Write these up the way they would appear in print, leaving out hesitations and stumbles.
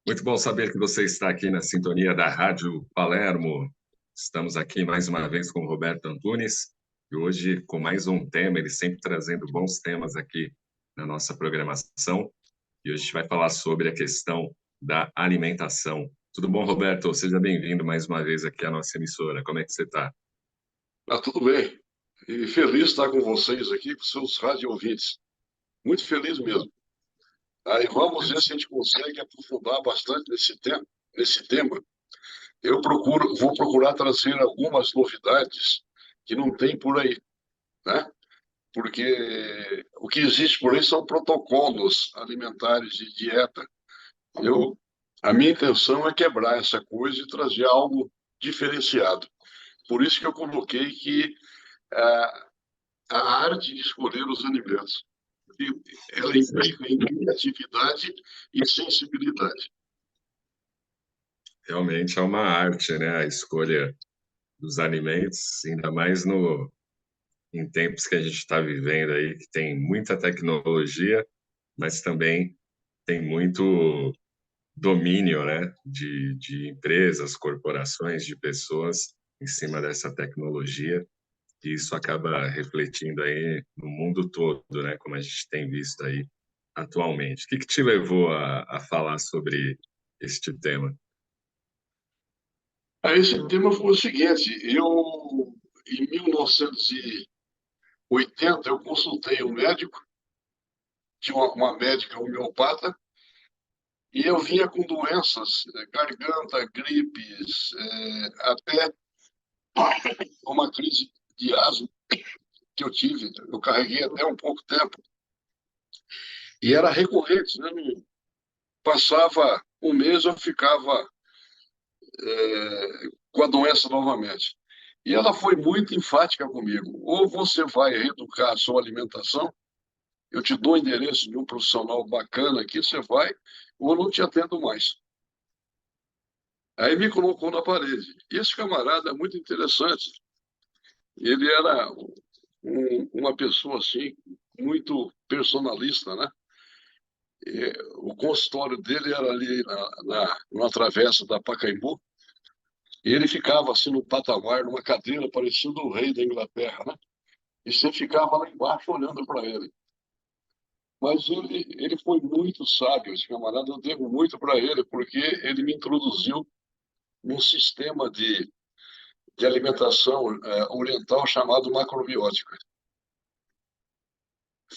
Muito bom saber que você está aqui na sintonia da Rádio Palermo. Estamos aqui mais uma vez com o Roberto Antunes e hoje com mais um tema, ele sempre trazendo bons temas aqui na nossa programação. E hoje a gente vai falar sobre a questão da alimentação. Tudo bom, Roberto? Seja bem-vindo mais uma vez aqui à nossa emissora. Como é que você está? Tudo bem. E feliz de estar com vocês aqui, com seus rádio ouvintes. Muito feliz mesmo. Aí vamos ver se a gente consegue aprofundar bastante nesse tema. Vou procurar trazer algumas novidades que não tem por aí, né? Porque o que existe por aí são protocolos alimentares de dieta. Eu, a minha intenção é quebrar essa coisa e trazer algo diferenciado. Por isso que eu coloquei que ah, a arte de escolher os alimentos. Ela Sim, implica em criatividade e sensibilidade. realmente é uma arte, né? A escolha dos alimentos, ainda mais no, em tempos que a gente está vivendo aí, que tem muita tecnologia, mas também tem muito domínio, né, de empresas, corporações, de pessoas em cima dessa tecnologia, e isso acaba refletindo aí no mundo todo, né, como a gente tem visto aí atualmente. O que que te levou a falar sobre este tema? Esse tema foi o seguinte: em 1980, eu consultei um médico, tinha uma médica homeopata, e eu vinha com doenças, garganta, gripes, até uma crise de asma que eu tive. Eu carreguei até um pouco tempo. E era recorrente, né? Passava um mês, eu ficava com a doença novamente. E ela foi muito enfática comigo. Ou você vai reeducar a sua alimentação, eu te dou o endereço de um profissional bacana aqui, você vai, ou eu não te atendo mais. Aí me colocou na parede. Esse camarada é muito interessante. Ele era uma pessoa assim, muito personalista, né? O consultório dele era ali numa travessa da Pacaembu. E ele ficava assim no patamar, numa cadeira, parecendo o rei da Inglaterra, né? E você ficava lá embaixo olhando para ele. Mas ele foi muito sábio, esse camarada. Eu devo muito para ele, porque ele me introduziu num sistema de alimentação oriental chamado macrobiótica.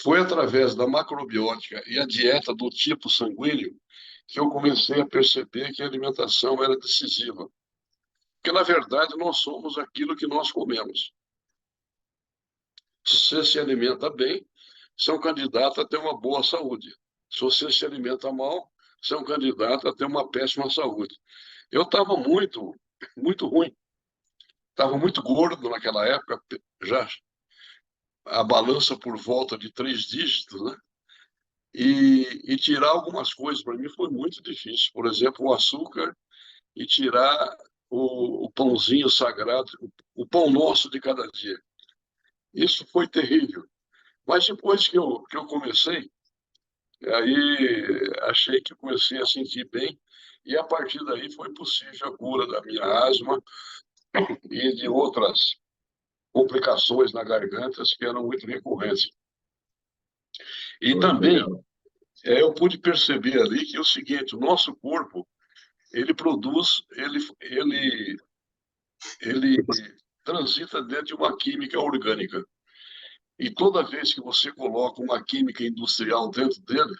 Foi através da macrobiótica e a dieta do tipo sanguíneo que eu comecei a perceber que a alimentação era decisiva. Porque, na verdade, nós somos aquilo que nós comemos. Se você se alimenta bem, você é um candidato a ter uma boa saúde. Se você se alimenta mal, você é um candidato a ter uma péssima saúde. Eu estava muito ruim. Estava muito gordo naquela época, já a balança por volta de 3 dígitos, né? E tirar algumas coisas para mim foi muito difícil. Por exemplo, o açúcar e tirar o pãozinho sagrado, o pão nosso de cada dia. Isso foi terrível. Mas depois que eu comecei, aí achei que comecei a sentir bem, e a partir daí foi possível a cura da minha asma e de outras complicações na garganta que eram muito recorrentes. E Pô, que também legal. eu pude perceber ali que é o seguinte: o nosso corpo ele produz, ele transita dentro de uma química orgânica. E toda vez que você coloca uma química industrial dentro dele,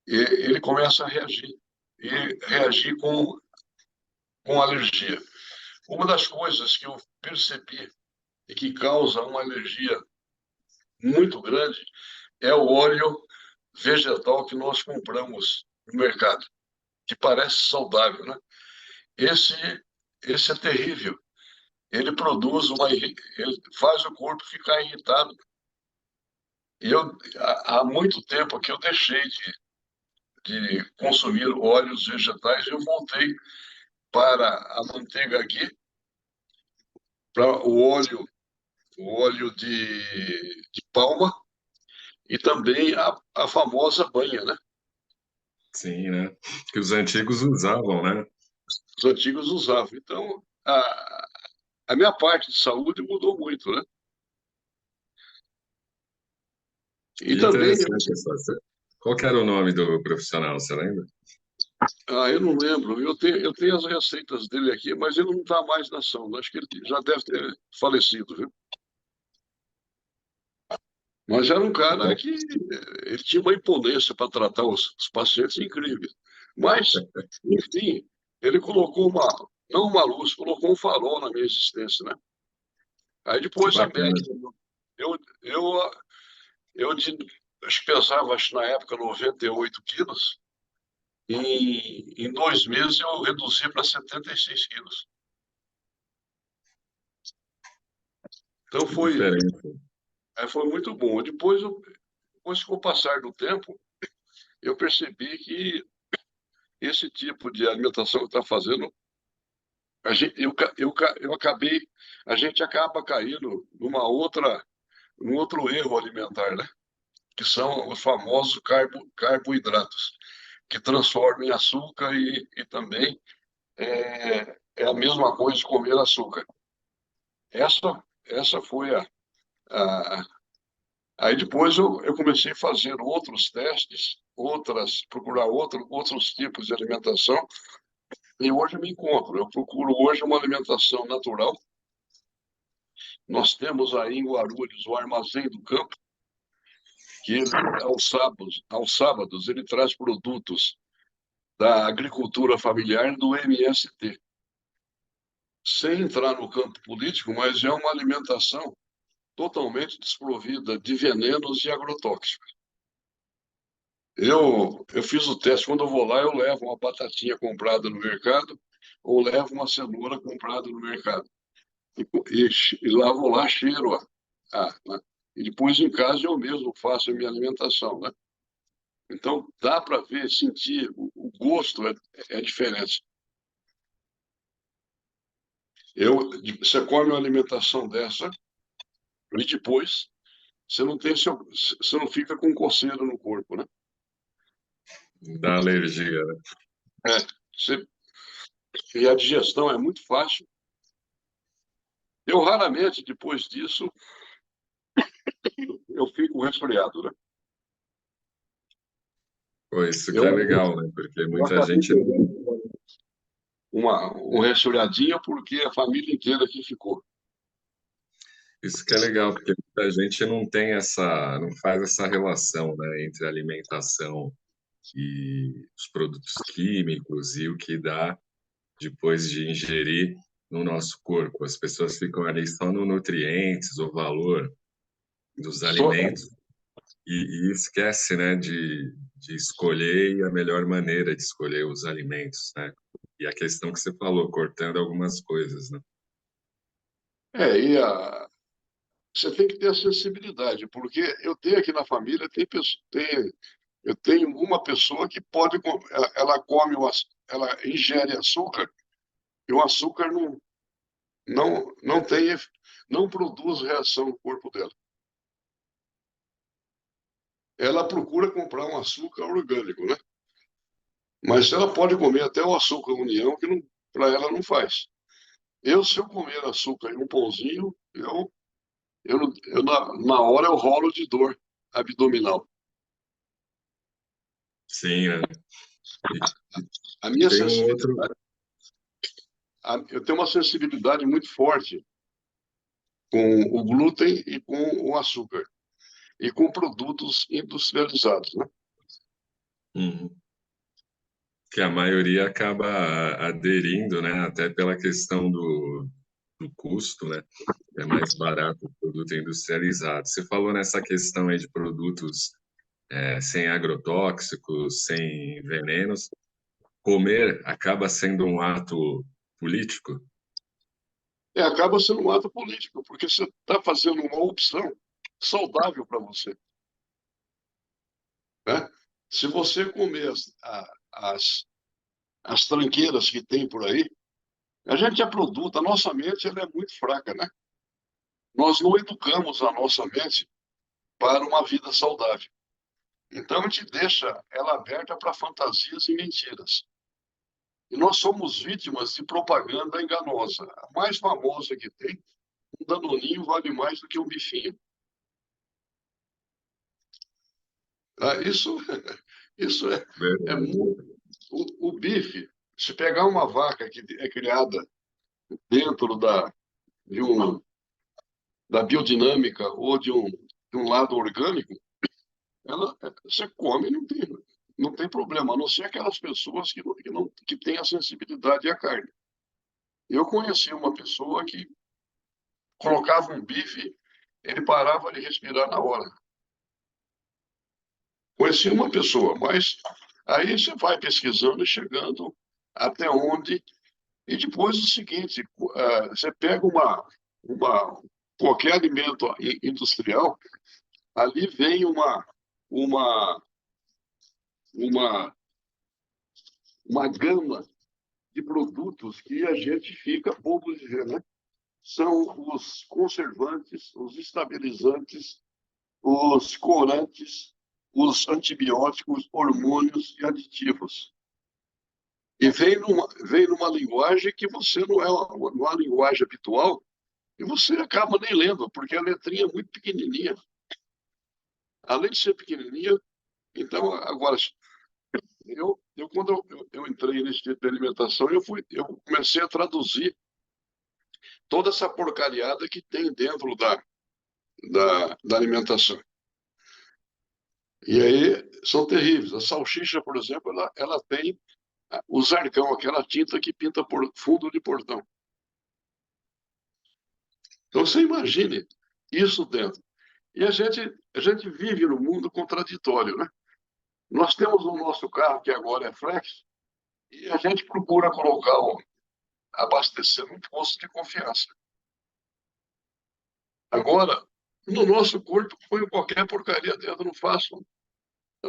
ele começa a reagir. E reagir com alergia. Uma das coisas que eu percebi e que causa uma alergia muito grande é o óleo vegetal que nós compramos no mercado, que parece saudável, né? Esse, esse é terrível. Ele faz o corpo ficar irritado. Há muito tempo que eu deixei de consumir óleos vegetais, eu voltei para a manteiga ghee, para o óleo de palma e também a famosa banha, né? Sim, né? Que os antigos usavam, né? Os antigos usavam. Então, a minha parte de saúde mudou muito, né? E Que também, interessante essa. Qual que era o nome do profissional, você lembra? eu não lembro, eu tenho as receitas dele aqui, mas ele não está mais na ação, né? Acho que ele já deve ter falecido, viu? Mas era um cara que ele tinha uma imponência para tratar os pacientes incríveis. Mas, enfim, ele colocou não uma luz, colocou um farol na minha existência, né? Aí Que depois a bacana. médica, eu, eu, eu acho que pesava, acho, na época, 98 quilos, em 2 meses eu reduzi para 76 quilos. Então Que diferença. foi muito bom. Depois, com o passar do tempo, eu percebi que esse tipo de alimentação que está fazendo, a gente, eu acabei, a gente acaba caindo num outro erro alimentar, né? Que são os famosos carboidratos, que transformam em açúcar e também é a mesma coisa de comer açúcar. Essa foi a... Aí depois eu comecei a fazer outros testes, procurar outros tipos de alimentação, e hoje eu me encontro. Eu procuro hoje uma alimentação natural. Nós temos aí em Guarulhos o Armazém do Campo, que aos sábados ele traz produtos da agricultura familiar do MST, sem entrar no campo político, mas é uma alimentação totalmente desprovida de venenos e agrotóxicos. Eu fiz o teste, quando eu vou lá, eu levo uma batatinha comprada no mercado ou levo uma cenoura comprada no mercado. E lá vou lá, cheiro. Né? E depois em casa eu mesmo faço a minha alimentação. Né? Então dá para ver, sentir, o gosto é diferente. Você come uma alimentação dessa e depois você não fica com coceira no corpo, né? Da alergia, né? É, você, e a digestão é muito fácil. Eu raramente, depois disso, eu fico resfriado, né? Pô, isso que é Eu, legal, né? Porque eu muita acabei gente não. pegando um resfriadinho porque a família inteira aqui ficou. Isso que é legal, porque muita gente não tem essa, não faz essa relação, né, entre a alimentação e os produtos químicos e o que dá depois de ingerir no nosso corpo. As pessoas ficam ali só no nutrientes, o valor dos Só, alimentos e esquece, né, de escolher a melhor maneira de escolher os alimentos, né? E a questão que você falou, cortando algumas coisas, né? você tem que ter a sensibilidade, porque eu tenho aqui na família, eu tenho uma pessoa que ela come, ela ingere açúcar, e o açúcar não tem, não produz reação no corpo dela. Ela procura comprar um açúcar orgânico, né? Mas ela pode comer até o açúcar união, que para ela não faz. Se eu comer açúcar em um pãozinho, na hora eu rolo de dor abdominal. Sim, né? E, A e minha tem um outro. sensibilidade, eu tenho uma sensibilidade muito forte com o glúten e com o açúcar e com produtos industrializados, né? Uhum. Que a maioria acaba aderindo, né? Até pela questão do custo, né? É mais barato o produto industrializado. Você falou nessa questão aí de produtos sem agrotóxicos, sem venenos. Comer acaba sendo um ato político? Acaba sendo um ato político, porque você está fazendo uma opção saudável para você, né? Se você comer as, as tranqueiras que tem por aí, a gente é produto, a nossa mente ela é muito fraca, né? Nós não educamos a nossa mente para uma vida saudável. Então, a gente deixa ela aberta para fantasias e mentiras. E nós somos vítimas de propaganda enganosa. A mais famosa que tem, um danoninho vale mais do que um bifinho. Isso, isso é Verdade. muito... O bife, se pegar uma vaca que é criada dentro de um, da biodinâmica ou de um lado orgânico, ela, você come e não tem problema, a não ser aquelas pessoas que têm a sensibilidade à carne. Eu conheci uma pessoa que colocava um bife, ele parava de respirar na hora. Conheci uma pessoa, mas aí você vai pesquisando e chegando até onde. E depois o seguinte, você pega uma, qualquer alimento industrial, ali vem uma, uma, uma gama de produtos que a gente fica bobo de ver, né? São os conservantes, os estabilizantes, os corantes, os antibióticos, hormônios e aditivos. E vem numa linguagem que você não é uma linguagem habitual, e você acaba nem lendo, porque a letrinha é muito pequenininha. Além de ser pequenininha, então, agora, quando eu entrei nesse tipo de alimentação, eu comecei a traduzir toda essa porcariada que tem dentro da alimentação. E aí são terríveis. A salsicha, por exemplo, ela tem o zargão, aquela tinta que pinta por fundo de portão. Então você imagine isso dentro. E a gente vive num mundo contraditório, né? Nós temos o nosso carro, que agora é flex, e a gente procura colocar, abastecer um posto de confiança. Agora, no nosso corpo, põe qualquer porcaria dentro, eu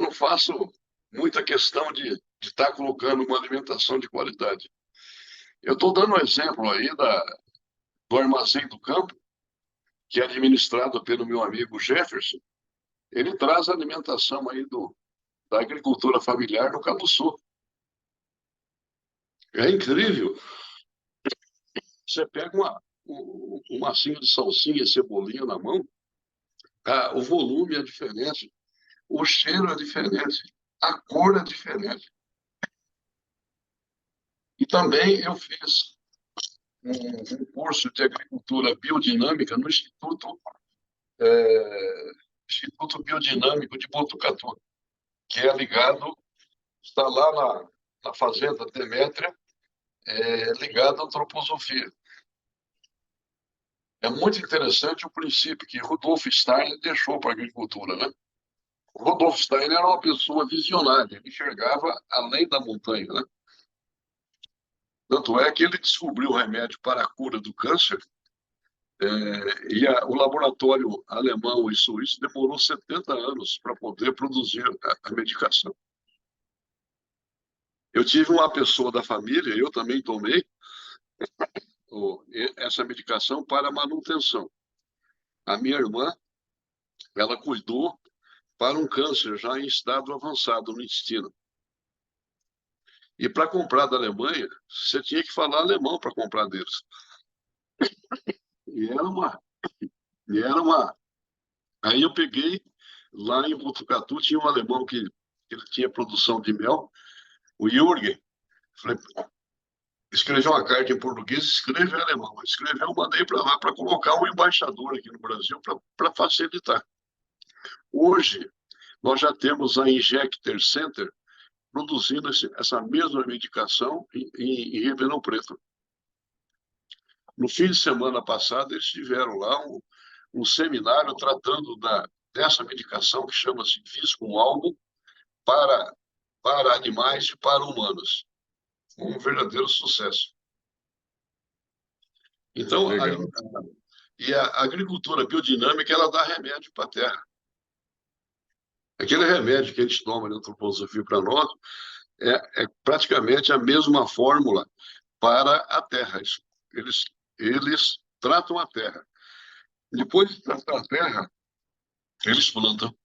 não faço muita questão de estar colocando uma alimentação de qualidade. Eu estou dando um exemplo aí do Armazém do Campo, que é administrado pelo meu amigo Jefferson. Ele traz a alimentação aí da agricultura familiar no Cabo Sul. É incrível. Você pega um massinho de salsinha e cebolinha na mão, o volume é diferente, o cheiro é diferente, a cor é diferente. E também eu fiz um curso de agricultura biodinâmica no Instituto Biodinâmico de Botucatu, que é ligado, está lá na Fazenda Demétria, ligado à antroposofia. É muito interessante o princípio que Rudolf Steiner deixou para a agricultura, né? Rudolf Steiner era uma pessoa visionária, ele enxergava além da montanha, né? Tanto é que ele descobriu o remédio para a cura do câncer, o laboratório alemão e suíço demorou 70 anos para poder produzir a medicação. Eu tive uma pessoa da família, eu também tomei essa medicação para manutenção. A minha irmã, ela cuidou para um câncer já em estado avançado no intestino. E para comprar da Alemanha, você tinha que falar alemão para comprar deles. E era uma, e era uma. Aí eu peguei, lá em Botucatu, tinha um alemão que ele tinha produção de mel, o Jürgen. Falei, escreveu uma carta em português, escreve em alemão. Escreveu, eu mandei para lá para colocar um embaixador aqui no Brasil para facilitar. Hoje, nós já temos a Injector Center produzindo essa mesma medicação em Ribeirão Preto. No fim de semana passado, eles tiveram lá um seminário tratando dessa medicação que chama-se Viscum Albo para animais e para humanos. Um verdadeiro sucesso. Então, Legal. a agricultura biodinâmica, ela dá remédio para a terra. Aquele remédio que a gente toma na antroposofia para nós é praticamente a mesma fórmula para a terra. Eles tratam a terra. Depois de tratar a terra, eles plantam.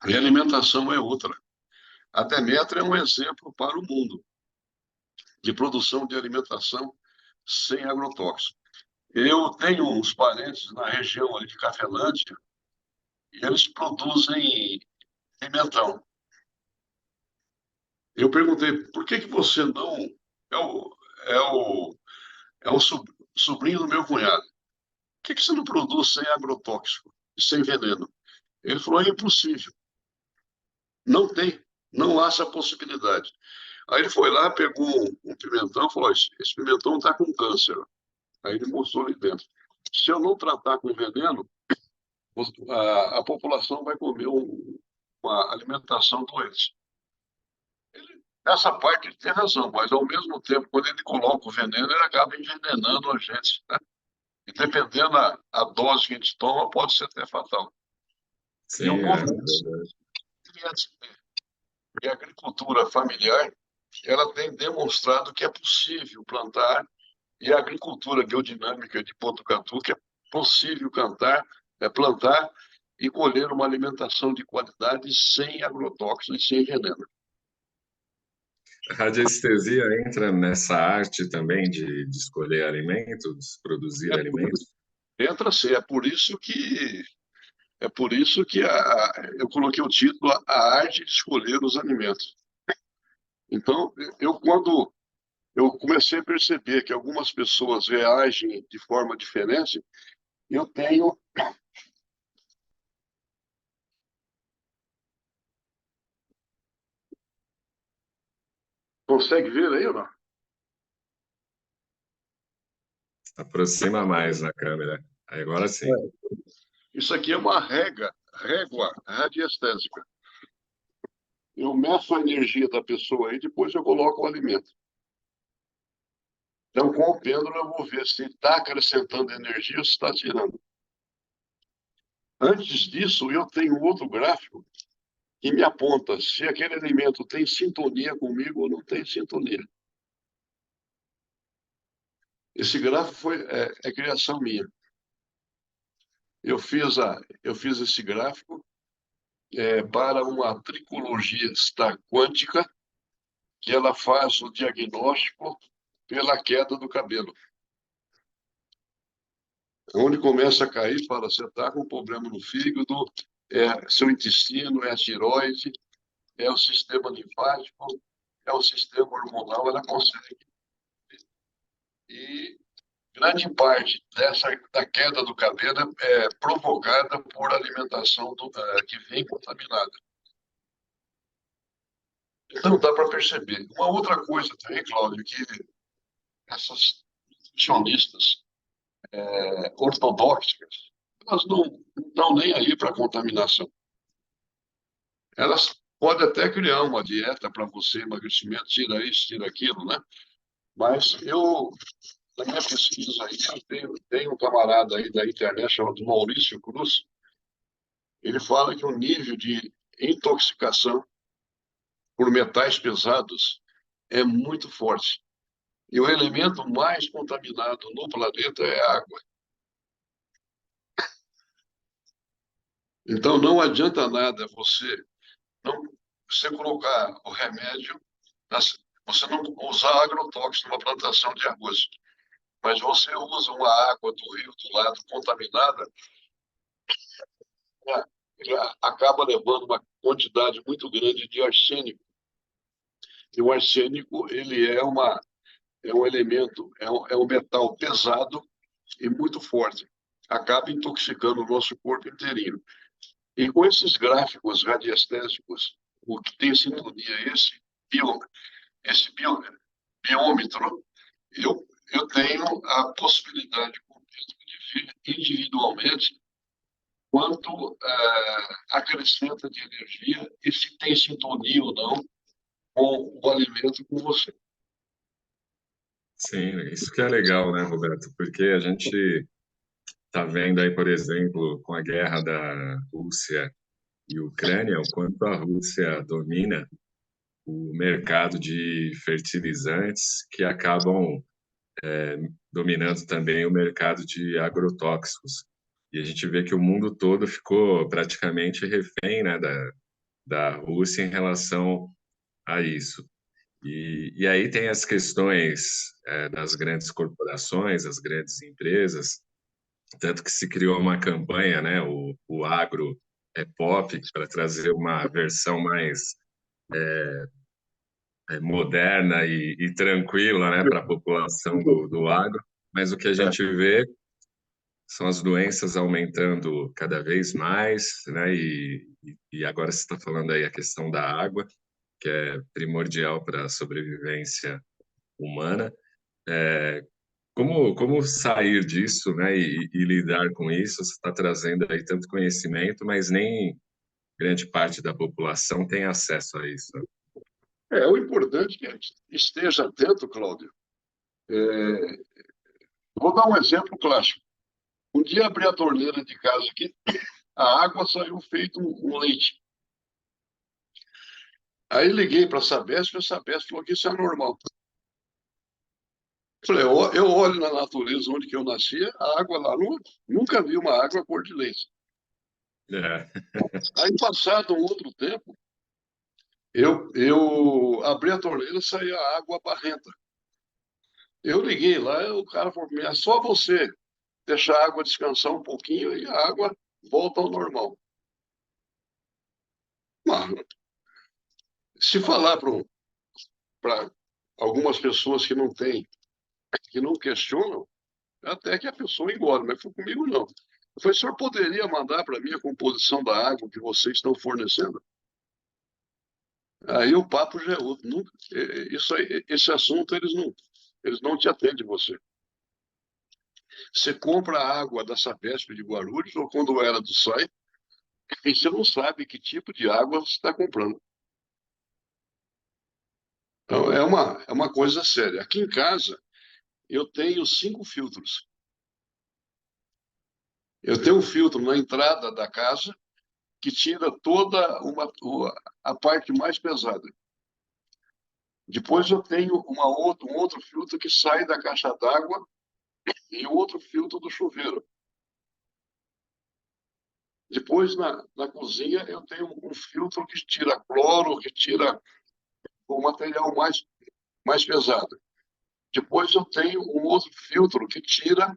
E a alimentação é outra. A Demétria é um exemplo para o mundo de produção de alimentação sem agrotóxicos. Eu tenho uns parentes na região ali de Cafelândia e eles produzem pimentão. Eu perguntei, por que que você não... É o, é o, é o sobrinho do meu cunhado. Por que que você não produz sem agrotóxico e sem veneno? Ele falou, é impossível. Não tem. Não há essa possibilidade. Aí ele foi lá, pegou um pimentão e falou, esse pimentão está com câncer. Aí ele mostrou ali dentro. Se eu não tratar com veneno, a população vai comer uma alimentação doente. Nessa parte ele tem razão, mas ao mesmo tempo, quando ele coloca o veneno, ele acaba envenenando a gente, né? E dependendo a dose que a gente toma, pode ser até fatal. E o Sim, é movimento verdade. de agricultura familiar, ela tem demonstrado que é possível plantar, e a agricultura biodinâmica de Botucatu, que é possível plantar e colher uma alimentação de qualidade sem agrotóxicos e sem veneno. A radiestesia entra nessa arte também de escolher alimentos, produzir alimentos? Entra sim, é por isso que eu coloquei o título A Arte de Escolher os Alimentos. Então, quando eu comecei a perceber que algumas pessoas reagem de forma diferente, eu tenho... Consegue ver aí ou não? Aproxima mais na câmera. Agora sim. Isso aqui é uma régua radiestésica. Eu meço a energia da pessoa aí, depois eu coloco o alimento. Então, com o pêndulo, eu vou ver se está acrescentando energia ou se está tirando. Antes disso, eu tenho outro gráfico que me aponta se aquele alimento tem sintonia comigo ou não tem sintonia. Esse gráfico é criação minha. Eu fiz esse gráfico para uma tricologista quântica, que ela faz o diagnóstico pela queda do cabelo. Onde começa a cair, fala, você está com problema no fígado, seu intestino, é a tireoide, é o sistema linfático, é o sistema hormonal, ela consegue. E grande parte da queda do cabelo é provocada por alimentação que vem contaminada. Então, dá para perceber. Uma outra coisa também, Cláudio, que essas nutricionistas ortodoxas, elas não estão nem aí para a contaminação. Elas podem até criar uma dieta para você, emagrecimento, tira isso, tira aquilo, né? Mas na minha pesquisa aí, tem um camarada aí da internet chamado Maurício Cruz, ele fala que o nível de intoxicação por metais pesados é muito forte. E o elemento mais contaminado no planeta é a água. Então, não adianta nada não, você colocar o remédio, você não usar agrotóxico numa plantação de arroz, mas você usa uma água do rio do lado contaminada, né, ele acaba levando uma quantidade muito grande de arsênico. E o arsênico, ele é um elemento, é um metal pesado e muito forte. Acaba intoxicando o nosso corpo inteirinho. E com esses gráficos radiestésicos, o que tem sintonia é esse biômetro, eu tenho a possibilidade de ver individualmente quanto acrescenta de energia e se tem sintonia ou não com o alimento com você. Sim, isso que é legal, né, Roberto? Porque a gente está vendo aí, por exemplo, com a guerra da Rússia e Ucrânia, o quanto a Rússia domina o mercado de fertilizantes que acabam dominando também o mercado de agrotóxicos. E a gente vê que o mundo todo ficou praticamente refém, né, da Rússia em relação a isso. E aí tem as questões das grandes corporações, as grandes empresas, tanto que se criou uma campanha, né, o Agro é Pop, para trazer uma versão mais moderna e tranquila, né, para a população do agro, mas o que a É, gente vê são as doenças aumentando cada vez mais, né, e agora você está falando aí a questão da água, que é primordial para a sobrevivência humana. Como sair disso, né, e lidar com isso? Você está trazendo aí tanto conhecimento, mas nem grande parte da população tem acesso a isso. o importante é que a gente esteja atento, Cláudio. Vou dar um exemplo clássico. Um dia abri a torneira de casa aqui, a água saiu feito um leite. Aí liguei para a Sabesp falou que isso é normal. Falei, eu olho na natureza onde que eu nascia, a água lá, nunca vi uma água cor de leite. É, Aí, passado um outro tempo, eu abri a torneira e saía água barrenta. Eu liguei lá, o cara falou, é só você deixar a água descansar um pouquinho e a água volta ao normal. Mano, se falar para algumas pessoas que não têm, que não questionam, até que a pessoa engole, mas foi comigo não. Eu falei, o senhor poderia mandar para mim a composição da água que vocês estão fornecendo? Aí o papo já é outro. Nunca, isso aí, esse assunto eles não te atendem você. Você compra a água da Sabesp de Guarulhos ou quando era do SAI, e você não sabe que tipo de água você está comprando. Então é uma coisa séria. Aqui em casa eu tenho 5 filtros. Eu tenho um filtro na entrada da casa que tira toda a parte mais pesada. Depois eu tenho um outro filtro que sai da caixa d'água e outro filtro do chuveiro. Depois, na cozinha, eu tenho um filtro que tira cloro, que tira o material mais pesado. Depois eu tenho um outro filtro que tira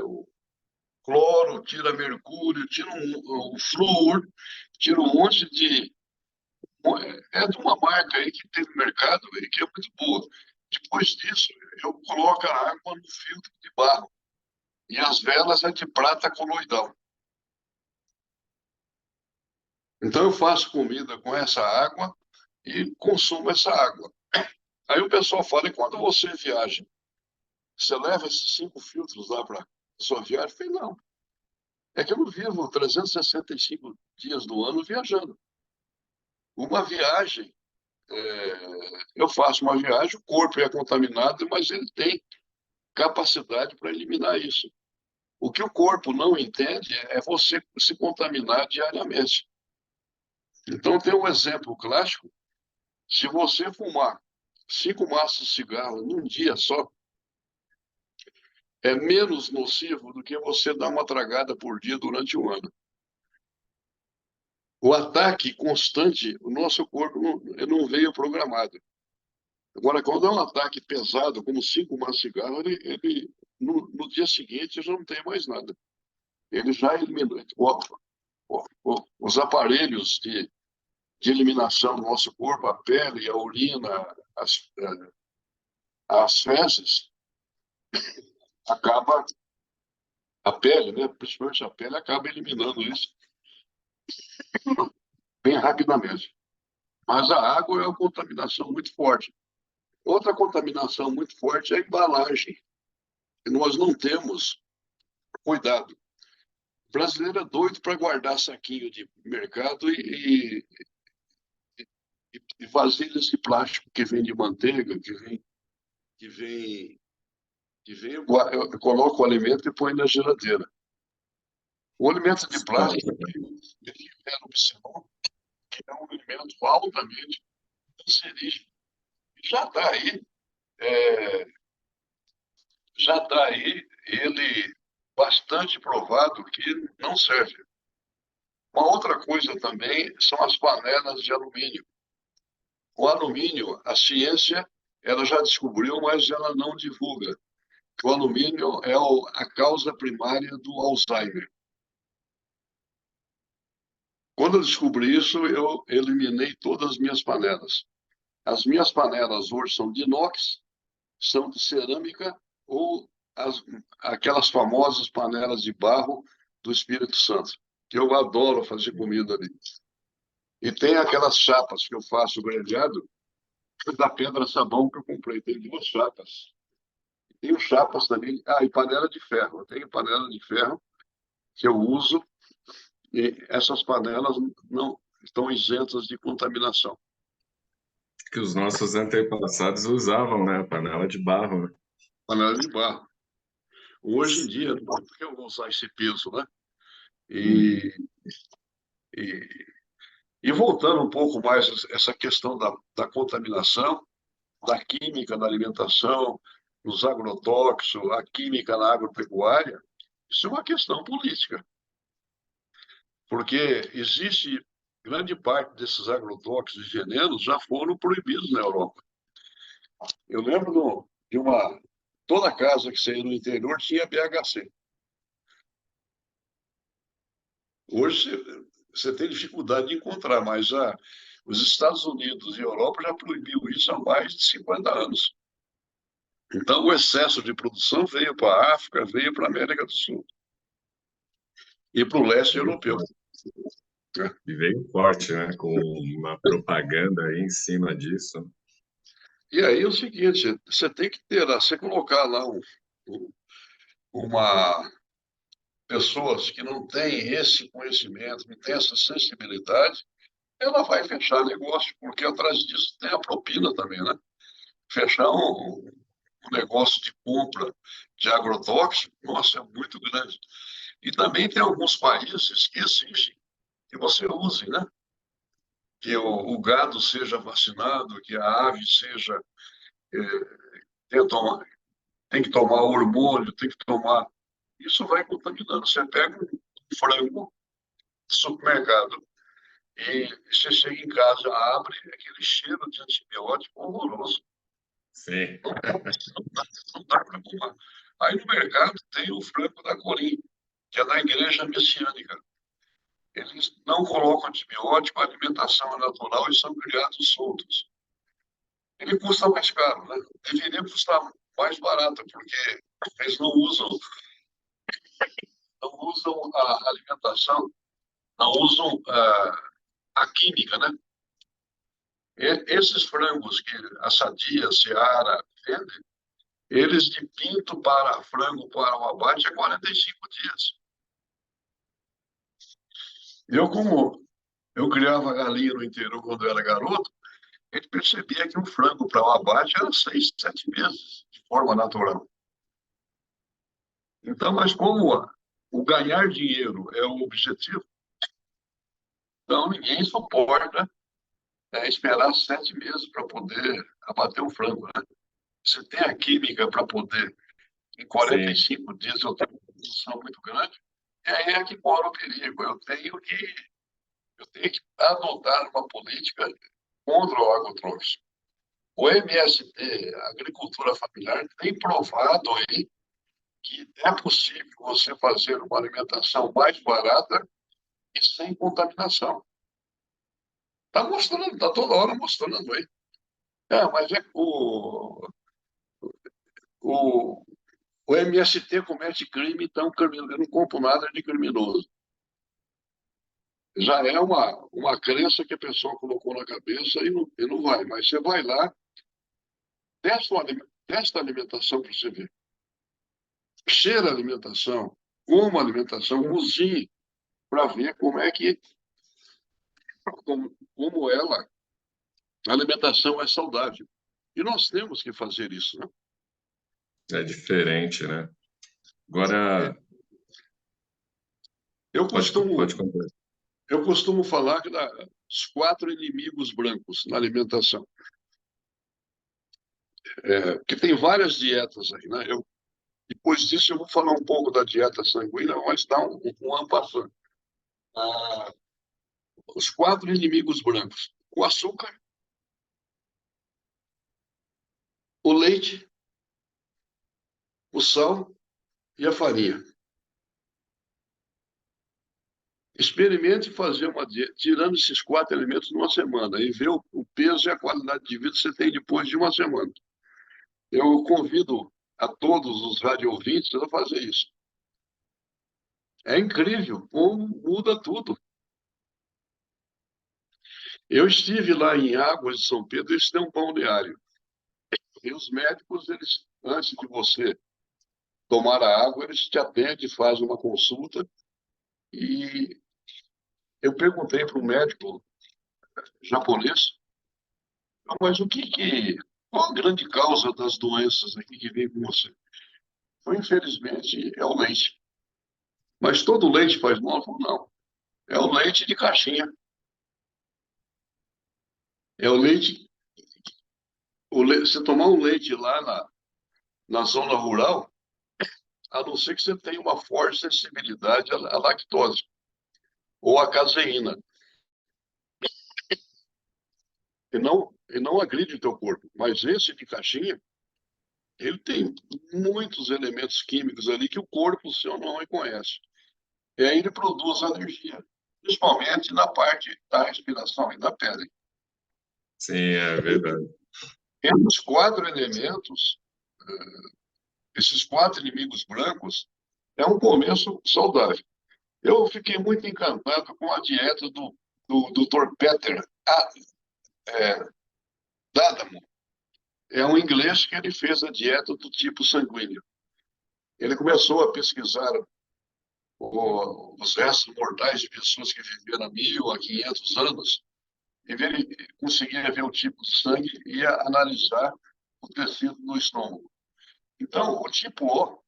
o cloro, tira mercúrio, tira o flúor, tira um monte de... É de uma marca aí que tem no mercado aí, que é muito boa. Depois disso, eu coloco a água no filtro de barro. E as velas é de prata coloidal. Então eu faço comida com essa água e consumo essa água. Aí o pessoal fala, e quando você viaja, você leva esses 5 filtros lá para sua viagem? Eu falei, não. É que eu não vivo 365 dias do ano viajando. Uma viagem, eu faço uma viagem, o corpo é contaminado, mas ele tem capacidade para eliminar isso. O que o corpo não entende é você se contaminar diariamente. Então, tem um exemplo clássico. Se você fumar 5 maços de cigarro num dia só, é menos nocivo do que você dar uma tragada por dia durante um ano. O ataque constante, o nosso corpo não veio programado. Agora, quando é um ataque pesado, como 5 maços de cigarro, no dia seguinte já não tem mais nada. Ele já eliminou. Os aparelhos de eliminação do nosso corpo, a pele, a urina, as fezes, acaba a pele, né? Principalmente a pele, acaba eliminando isso bem rapidamente. Mas a água é uma contaminação muito forte. Outra contaminação muito forte é a embalagem, que nós não temos cuidado. O brasileiro é doido para guardar saquinho de mercado e vasilhas de plástico que vem de manteiga, que vem, eu coloco o alimento e põe na geladeira. O alimento de plástico, ele é opcional, é um alimento altamente cancerígeno. Já está aí, é, já está aí ele bastante provado que não serve. Uma outra coisa também são as panelas de alumínio. O alumínio, a ciência, ela já descobriu, mas ela não divulga. O alumínio é a causa primária do Alzheimer. Quando eu descobri isso, eu eliminei todas as minhas panelas. As minhas panelas hoje são de inox, são de cerâmica ou aquelas famosas panelas de barro do Espírito Santo, que eu adoro fazer comida ali. E tem aquelas chapas que eu faço grelhado da pedra sabão que eu comprei. Tem duas chapas. Tenho chapas também. Ah, e panela de ferro. Eu tenho panela de ferro que eu uso e essas panelas não estão isentas de contaminação. Que os nossos antepassados usavam, né? A panela de barro, né? Panela de barro. Hoje em dia, por que eu vou usar esse peso, né? Uhum. E, e, e voltando um pouco mais essa questão da contaminação, da química na alimentação, dos agrotóxicos, a química na agropecuária, isso é uma questão política, porque existe grande parte desses agrotóxicos e venenos já foram proibidos na Europa. Eu lembro de uma toda casa que saía no interior tinha BHC. Hoje você tem dificuldade de encontrar, mas os Estados Unidos e a Europa já proibiu isso há mais de 50 anos. Então, o excesso de produção veio para a África, veio para a América do Sul e para o leste europeu. E veio forte, né? Com uma propaganda aí em cima disso. E aí é o seguinte, você tem que ter, você colocar lá uma pessoas que não têm esse conhecimento, não têm essa sensibilidade, ela vai fechar negócio, porque atrás disso tem a propina também, né? Fechar um negócio de compra de agrotóxico, nossa, é muito grande. E também tem alguns países que exigem que você use, né? Que o gado seja vacinado, que a ave seja tem, tomar, tem que tomar hormônio, tem que tomar. Isso vai contaminando. Você pega um frango de supermercado e você chega em casa, abre aquele cheiro de antibiótico horroroso. Sim. Não dá para tomar. Aí no mercado tem o frango da Corim, que é da igreja messiânica. Eles não colocam antibiótico, a alimentação é natural e são criados soltos. Ele custa mais caro, né? Deveria custar mais barato, porque eles não usam a alimentação, não usam a química, né? Esses frangos que a Sadia, a Seara vende, eles de pinto para frango para o abate é 45 dias. Como eu criava galinha no interior quando eu era garoto, a gente percebia que um frango para o abate era 6, 7 meses, de forma natural. Então, mas como o ganhar dinheiro é o objetivo, então ninguém suporta esperar 7 meses para poder abater um frango, né? Você tem a química para poder, em Sim. 45 dias, eu tenho uma produção muito grande, e aí é que mora o perigo. Eu tenho que adotar uma política contra o agrotóxico. O MST, a agricultura familiar, tem provado aí que é possível você fazer uma alimentação mais barata e sem contaminação. Está mostrando, está toda hora mostrando aí. Mas o, o MST comete crime, então eu não compro nada de criminoso. Já é uma crença que a pessoa colocou na cabeça e não vai. Mas você vai lá, testa a alimentação para você ver. Cheira a alimentação, coma a alimentação, cozinhe, para ver como a alimentação é saudável. E nós temos que fazer isso, né? É diferente, né? Agora, Eu pode costumo, contar. eu costumo falar dos 4 inimigos brancos na alimentação, que tem várias dietas aí, né? Depois disso eu vou falar um pouco da dieta sanguínea, mas dá um en passant. os 4 inimigos brancos: o açúcar, o leite, o sal e a farinha. Experimente fazer uma dieta tirando esses 4 elementos numa semana e ver o peso e a qualidade de vida que você tem depois de uma semana. Eu convido a todos os radioouvintes a fazer isso. É incrível como muda tudo. Eu estive lá em Águas de São Pedro, eles têm um balneário. E os médicos, eles, antes de você tomar a água, eles te atendem, fazem uma consulta. E eu perguntei para um médico japonês, mas qual a grande causa das doenças aqui que vem com você? Então, infelizmente, é o leite. Mas todo leite faz mal? Eu falei, não. É o leite de caixinha. É o leite. Você tomar um leite lá na zona rural, a não ser que você tenha uma forte sensibilidade à lactose ou à caseína. E não agride o teu corpo. Mas esse de caixinha, ele tem muitos elementos químicos ali que o corpo seu não reconhece. E aí ele produz alergia, principalmente na parte da respiração e da pele. Sim, é verdade. Esses 4 elementos, esses 4 inimigos brancos, é um começo saudável. Eu fiquei muito encantado com a dieta do Dr. Peter D'Adamo. É um inglês que ele fez a dieta do tipo sanguíneo. Ele começou a pesquisar os restos mortais de pessoas que viveram há 1.000 a 500 anos e ele conseguia ver o tipo de sangue e ia analisar o tecido no estômago. Então, o tipo O,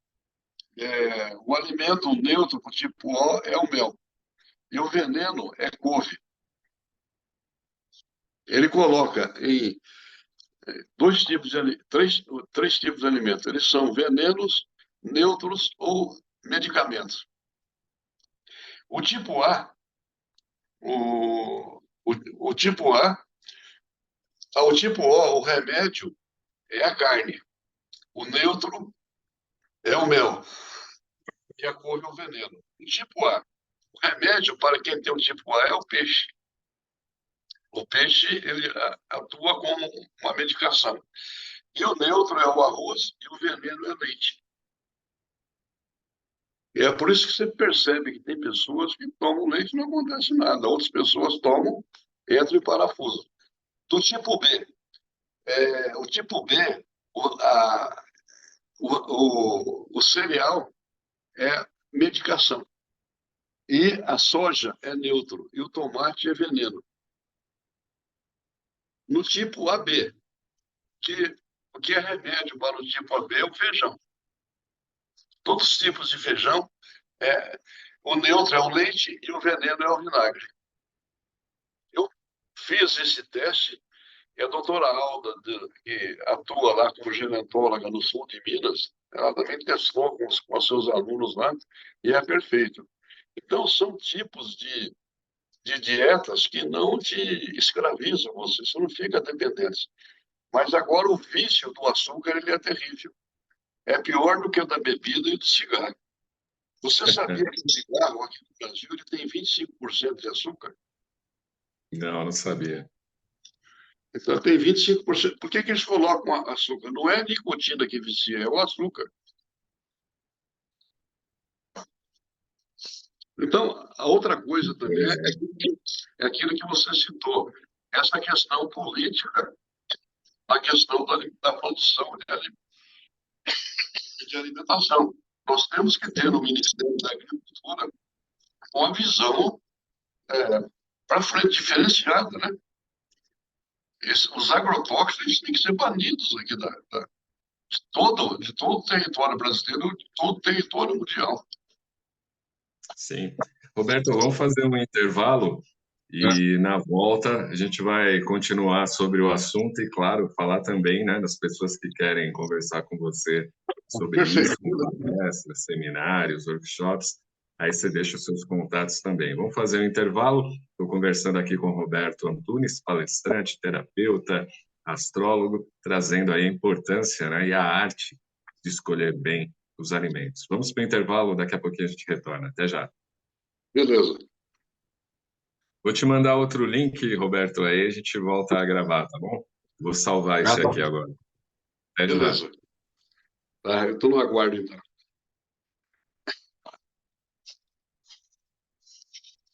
o alimento neutro para o tipo O é o mel. E o veneno é couve. Ele coloca em três tipos de alimentos. Eles são venenos, neutros ou medicamentos. O tipo A, o tipo A, o tipo O, o remédio é a carne. O neutro é o mel. E a couve é o veneno. O tipo A, o remédio para quem tem o tipo A é o peixe. O peixe ele atua como uma medicação. E o neutro é o arroz e o veneno é o leite. E é por isso que você percebe que tem pessoas que tomam leite e não acontece nada. Outras pessoas tomam, entra em parafuso. Do tipo B. O tipo B, o cereal é medicação. E a soja é neutro. E o tomate é veneno. No tipo AB, o que é remédio para o tipo AB é o feijão. Todos os tipos de feijão, é, o neutro é o leite e o veneno é o vinagre. Eu fiz esse teste e a doutora Alda, que atua lá como gerontóloga no sul de Minas, ela também testou com os seus alunos lá e é perfeito. Então, são tipos de dietas que não te escravizam você não fica dependente. Mas agora o vício do açúcar ele é terrível. É pior do que o da bebida e do cigarro. Você sabia que o cigarro aqui no Brasil ele tem 25% de açúcar? Não, não sabia. Então tem 25%. Por que eles colocam açúcar? Não é a nicotina que vicia, é o açúcar. Então, a outra coisa também é aquilo que você citou, essa questão política, a questão da produção de alimentação. Nós temos que ter no Ministério da Agricultura uma visão para frente diferenciada, né? Os agrotóxicos têm que ser banidos aqui de todo o território brasileiro, de todo o território mundial. Sim. Roberto, vamos fazer um intervalo e na volta a gente vai continuar sobre o assunto e, claro, falar também, né, das pessoas que querem conversar com você sobre isso, Perfeito. palestras, seminários, workshops. Aí você deixa os seus contatos também. Vamos fazer um intervalo. Estou conversando aqui com o Roberto Antunes, palestrante, terapeuta, astrólogo, trazendo aí a importância, né, e a arte de escolher bem os alimentos. Vamos para o intervalo, daqui a pouquinho a gente retorna. Até já. Beleza, Vou te mandar outro link, Roberto, aí a gente volta a gravar, tá bom? Vou salvar esse tá. aqui agora. Até já. Beleza. Tá, eu estou no aguardo, então.